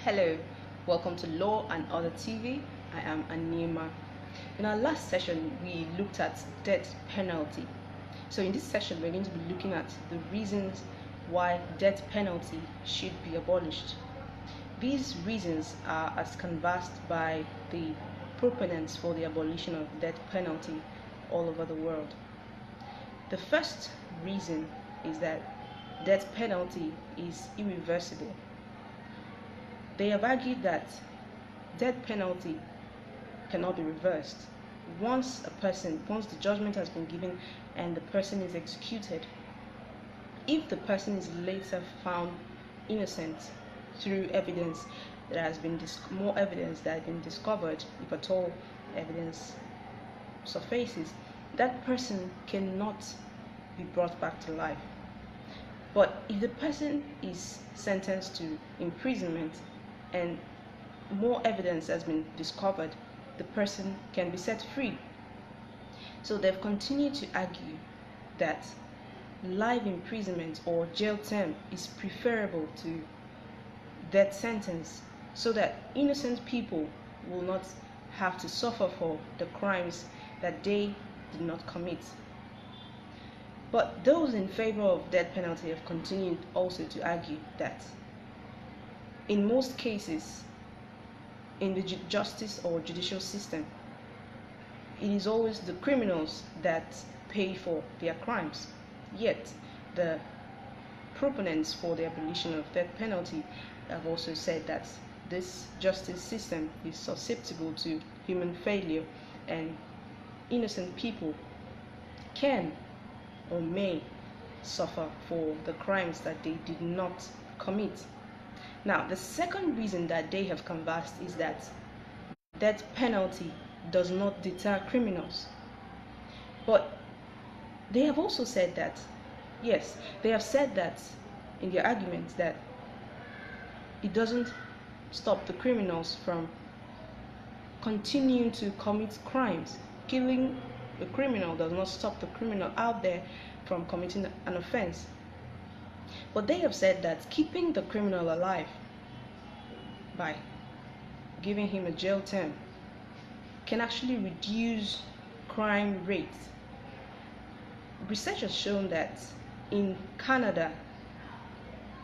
Hello, welcome to Law and Other TV. I am Anima. In our last session, we looked at death penalty. So in this session, we're going to be looking at the reasons why death penalty should be abolished. These reasons are as canvassed by the proponents for the abolition of death penalty all over the world. The first reason is that death penalty is irreversible. They have argued that death penalty cannot be reversed. Once the judgment has been given and the person is executed, if the person is later found innocent through evidence that has been more evidence that has been discovered, if at all evidence surfaces, that person cannot be brought back to life. But if the person is sentenced to imprisonment and more evidence has been discovered, the person can be set free. So they've continued to argue that life imprisonment or jail term is preferable to death sentence, so that innocent people will not have to suffer for the crimes that they did not commit. But those in favor of death penalty have continued also to argue that in most cases, in the justice or judicial system, it is always the criminals that pay for their crimes. Yet, the proponents for the abolition of death penalty have also said that this justice system is susceptible to human failure and innocent people can or may suffer for the crimes that they did not commit. Now, the second reason that they have canvassed is that death penalty does not deter criminals. But they have also said that, yes, they have said that in their arguments that it doesn't stop the criminals from continuing to commit crimes. Killing a criminal does not stop the criminal out there from committing an offense. But they have said that keeping the criminal alive by giving him a jail term can actually reduce crime rates. Research has shown that in Canada,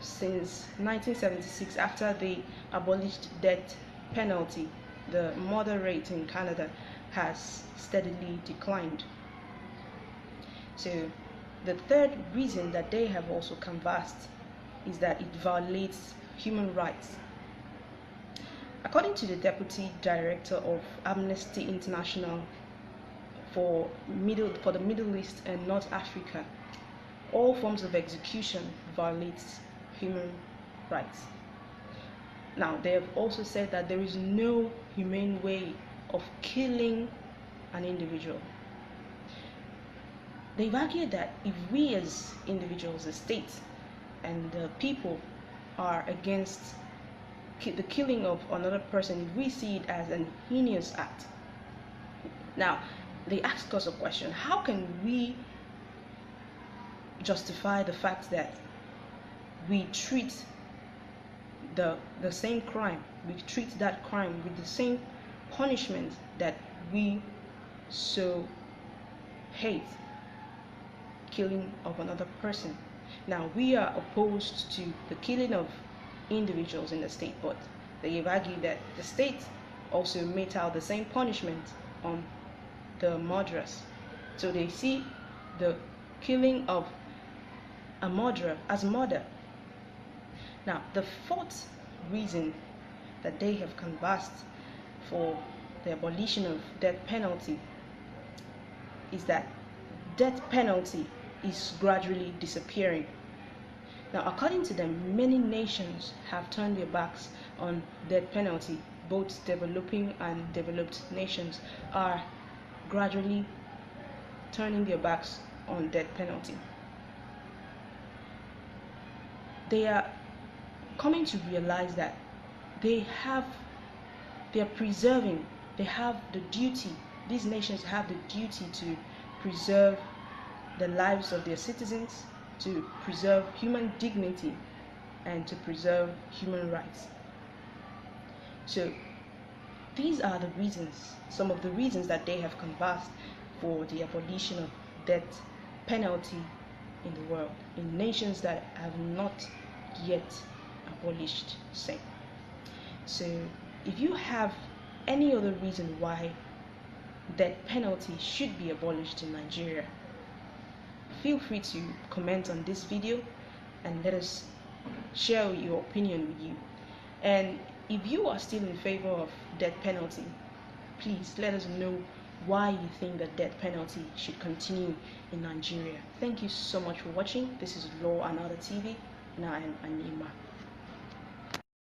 since 1976, after they abolished death penalty, the murder rate in Canada has steadily declined. So the third reason that they have also canvassed is that it violates human rights. According to the Deputy Director of Amnesty International for the Middle East and North Africa, all forms of execution violates human rights. Now, they have also said that there is no humane way of killing an individual. They've argued that if we as individuals, the state, and the people are against the killing of another person, if we see it as an heinous act. Now, they ask us a question: how can we justify the fact that we treat the same crime, we treat that crime with the same punishment that we so hate? Killing of another person. Now, we are opposed to the killing of individuals in the state, but they have argued that the state also mete out the same punishment on the murderers. So they see the killing of a murderer as murder. Now, the fourth reason that they have canvassed for the abolition of death penalty is that death penalty is gradually disappearing. Now, according to them, many nations have turned their backs on death penalty. Both developing and developed nations are gradually turning their backs on death penalty. They are coming to realize that they have the duty, these nations have the duty to preserve the lives of their citizens, to preserve human dignity, and to preserve human rights. So these are the reasons, some of the reasons that they have canvassed for the abolition of death penalty in the world, in nations that have not yet abolished same. So if you have any other reason why death penalty should be abolished in Nigeria, feel free to comment on this video and let us share your opinion with you. And if you are still in favor of death penalty, please let us know why you think that death penalty should continue in Nigeria. Thank you so much for watching. This is Law and Other TV, and I am Anima.